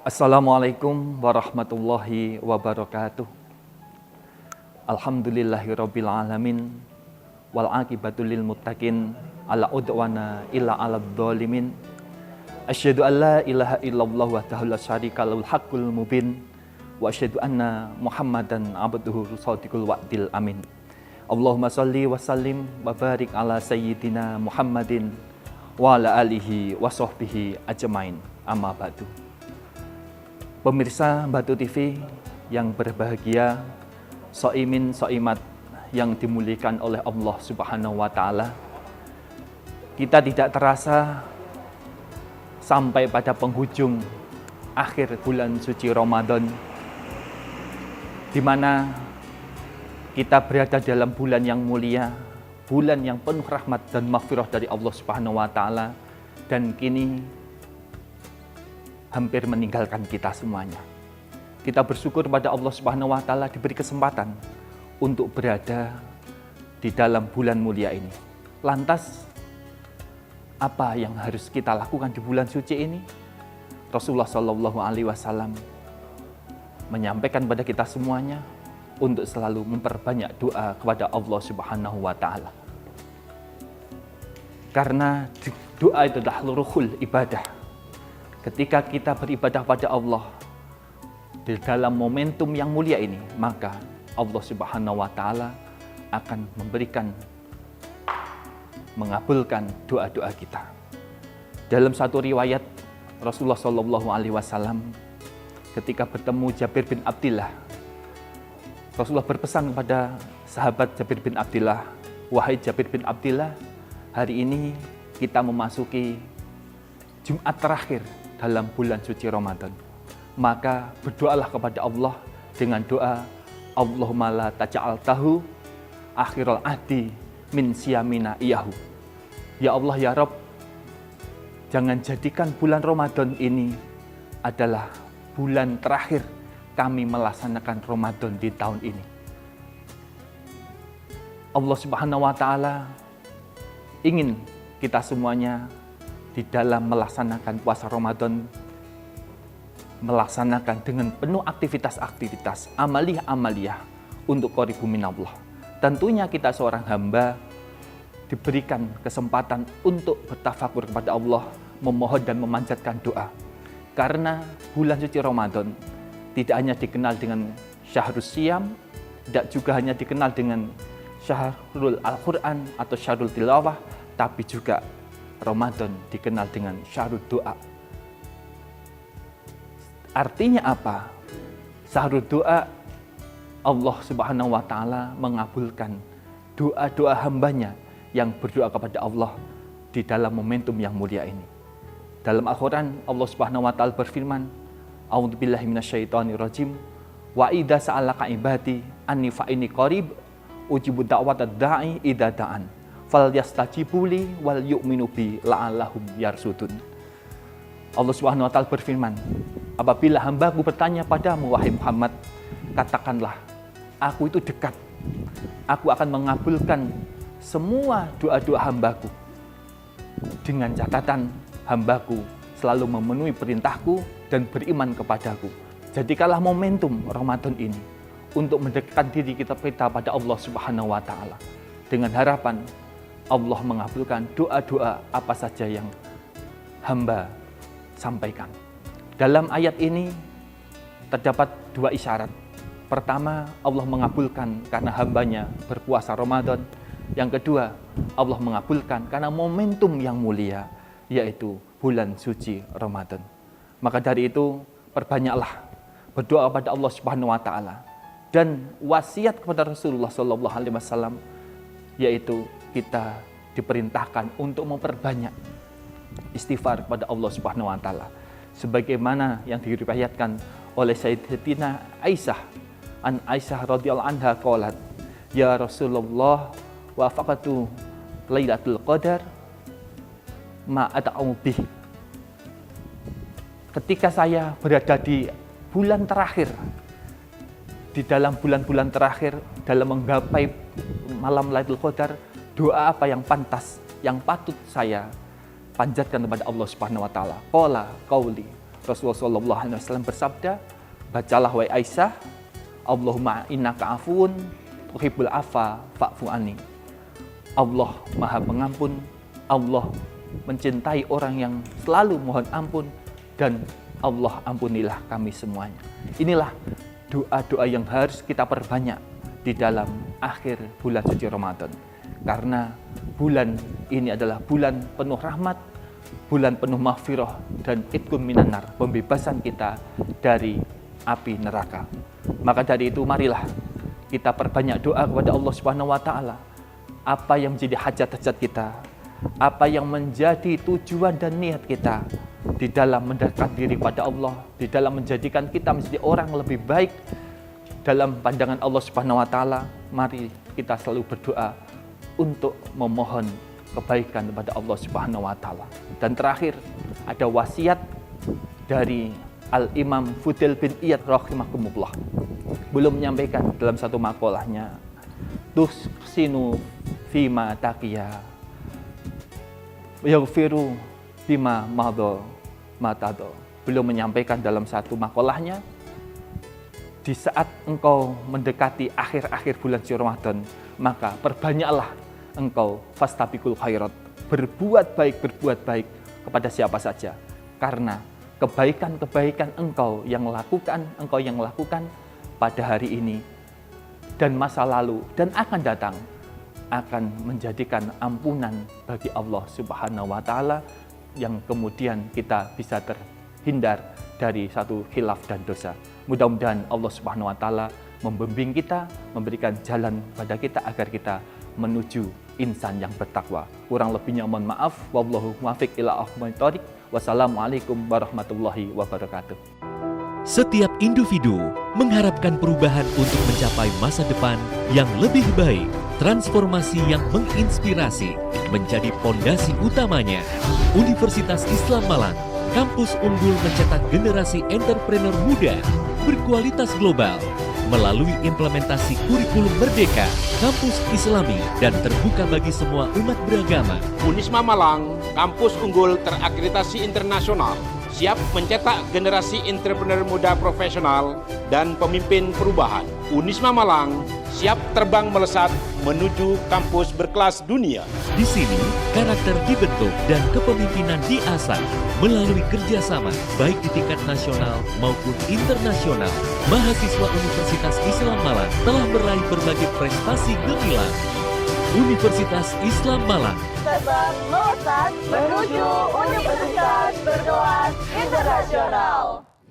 Assalamualaikum warahmatullahi wabarakatuh. Alhamdulillahirabbil alamin wal aqibatu lil muttaqin alla udwana illa 'alal dzalimin. Asyhadu an la ilaha illallah wahdahu la syarika lahul haqqul mubin wa asyhadu anna Muhammadan abduhu shadiqul wa'dil amin. Allahumma shalli wa sallim wa barik ala sayyidina Muhammadin wa ala alihi wa sahbihi ajmain. Amma ba'du. Pemirsa Batu TV yang berbahagia, soimin soimat yang dimuliakan oleh Allah Subhanahu wa Ta'ala, kita tidak terasa sampai pada penghujung akhir bulan suci Ramadan, di mana kita berada dalam bulan yang mulia, bulan yang penuh rahmat dan maghfirah dari Allah Subhanahu wa Ta'ala, dan kini hampir meninggalkan kita semuanya. Kita bersyukur pada Allah Subhanahu wa Ta'ala diberi kesempatan untuk berada di dalam bulan mulia ini. Lantas, apa yang harus kita lakukan di bulan suci ini? Rasulullah Shallallahu Alaihi Wasallam menyampaikan pada kita semuanya untuk selalu memperbanyak doa kepada Allah Subhanahu wa Ta'ala. Karena doa itu adalah ruhul ibadah. Ketika kita beribadah pada Allah di dalam momentum yang mulia ini, maka Allah Subhanahu wa Ta'ala akan mengabulkan doa-doa kita. Dalam satu riwayat, Rasulullah Shallallahu Alaihi Wasallam ketika bertemu Jabir bin Abdillah, Rasulullah berpesan kepada sahabat Jabir bin Abdillah, "Wahai Jabir bin Abdillah, hari ini kita memasuki Jumat terakhir dalam bulan suci Ramadan. Maka berdoalah kepada Allah dengan doa, Allahumma la taj'altahu akhiral ahdi min siyamina iyahu." Ya Allah, ya Rabb, jangan jadikan bulan Ramadan ini adalah bulan terakhir kami melaksanakan Ramadan di tahun ini. Allah Subhanahu wa Ta'ala ingin kita semuanya di dalam melaksanakan puasa Ramadan, melaksanakan dengan penuh aktivitas-aktivitas, amaliyah-amaliyah untuk qoribu minallah. Tentunya kita seorang hamba diberikan kesempatan untuk bertafakur kepada Allah, memohon dan memanjatkan doa. Karena bulan suci Ramadan tidak hanya dikenal dengan Syahrus Siyam, tidak juga hanya dikenal dengan Syahrul Al-Quran atau Syahrul Tilawah, tapi juga Ramadan dikenal dengan Syahrul Doa. Artinya apa? Syahrul Doa, Allah Subhanahu wa Ta'ala mengabulkan doa-doa hambanya yang berdoa kepada Allah di dalam momentum yang mulia ini. Dalam Al-Quran, Allah Subhanahu wa Ta'ala berfirman, A'udzubillahi minasyaitonirrajim, wa idza sa'alaka ibadi anni fa inni qarib ujibu da'watad da'i idza da'an fal yastajibuli wal yu'minu bi la'allahum yarsudun. Allah Subhanahu wa Ta'ala berfirman, apabila hambaku bertanya padamu wahai Muhammad, katakanlah, aku itu dekat. Aku akan mengabulkan semua doa-doa hambaku. Dengan catatan hambaku selalu memenuhi perintahku dan beriman kepadaku. Jadikanlah momentum Ramadan ini untuk mendekatkan diri kita pada Allah Subhanahu wa Ta'ala, dengan harapan Allah mengabulkan doa-doa apa saja yang hamba sampaikan. Dalam ayat ini terdapat dua isyarat. Pertama, Allah mengabulkan karena hambanya berpuasa Ramadan. Yang kedua, Allah mengabulkan karena momentum yang mulia, yaitu bulan suci Ramadan. Maka dari itu, perbanyaklah berdoa kepada Allah Subhanahu wa Ta'ala. Dan wasiat kepada Rasulullah Sallallahu Alaihi Wasallam, yaitu kita diperintahkan untuk memperbanyak istighfar kepada Allah Subhanahu wa Ta'ala, sebagaimana yang diriwayatkan oleh Sayyidatina Aisyah radhiyallahu anha qalat, ya Rasulullah wafaqatu Lailatul Qadar ma ata'u bih. Ketika saya berada di bulan terakhir, di dalam bulan-bulan terakhir dalam menggapai malam Lailatul Qadar, doa apa yang pantas, yang patut saya panjatkan kepada Allah Subhanahu wa taala? Qala qauli Rasulullah SAW bersabda, bacalah wahai Aisyah, Allahumma innaka afun tuhibbul afa fa'fu anni. Allah Maha Pengampun, Allah mencintai orang yang selalu mohon ampun, dan Allah ampunilah kami semuanya. Inilah doa-doa yang harus kita perbanyak di dalam akhir bulan suci Ramadan. Karena bulan ini adalah bulan penuh rahmat, bulan penuh maghfirah dan itqun minan nar, pembebasan kita dari api neraka. Maka dari itu marilah kita perbanyak doa kepada Allah Subhanahu wa taala. Apa yang menjadi hajat-hajat kita, apa yang menjadi tujuan dan niat kita di dalam mendekat diri pada Allah, di dalam menjadikan kita menjadi orang lebih baik dalam pandangan Allah Subhanahu wa taala, mari kita selalu berdoa untuk memohon kebaikan kepada Allah Subhanahu wa taala. Dan terakhir ada wasiat dari Al-Imam Fudail bin Iyad rahimahumullah. Beliau menyampaikan dalam satu makalahnya, tuhsinu fima taqiya yaghfiru bima madha matado. Beliau menyampaikan dalam satu makalahnya, di saat engkau mendekati akhir-akhir bulan suci Ramadan, maka perbanyaklah engkau fastabiqul khairat, berbuat baik kepada siapa saja, karena kebaikan-kebaikan engkau yang lakukan pada hari ini dan masa lalu dan akan datang akan menjadikan ampunan bagi Allah Subhanahu wa taala, yang kemudian kita bisa terhindar dari satu khilaf dan dosa. Mudah-mudahan Allah Subhanahu wa taala membimbing kita, memberikan jalan pada kita agar kita menuju insan yang bertakwa. Kurang lebihnya mohon maaf. Wallahu muwaffiq ila aqwamit thoriq. Wassalamualaikum warahmatullahi wabarakatuh. Setiap individu mengharapkan perubahan untuk mencapai masa depan yang lebih baik. Transformasi yang menginspirasi menjadi pondasi utamanya. Universitas Islam Malang, kampus unggul mencetak generasi entrepreneur muda berkualitas global. Melalui implementasi kurikulum merdeka, kampus Islami dan terbuka bagi semua umat beragama. Unisma Malang, kampus unggul terakreditasi internasional, siap mencetak generasi entrepreneur muda profesional dan pemimpin perubahan. Unisma Malang siap terbang melesat menuju kampus berkelas dunia. Di sini, karakter dibentuk dan kepemimpinan diasah melalui kerjasama baik di tingkat nasional maupun internasional. Mahasiswa Universitas Islam Malang telah meraih berbagai prestasi gemilang. Universitas Islam Malang terbang melesat menuju Universitas Berkelas Internasional.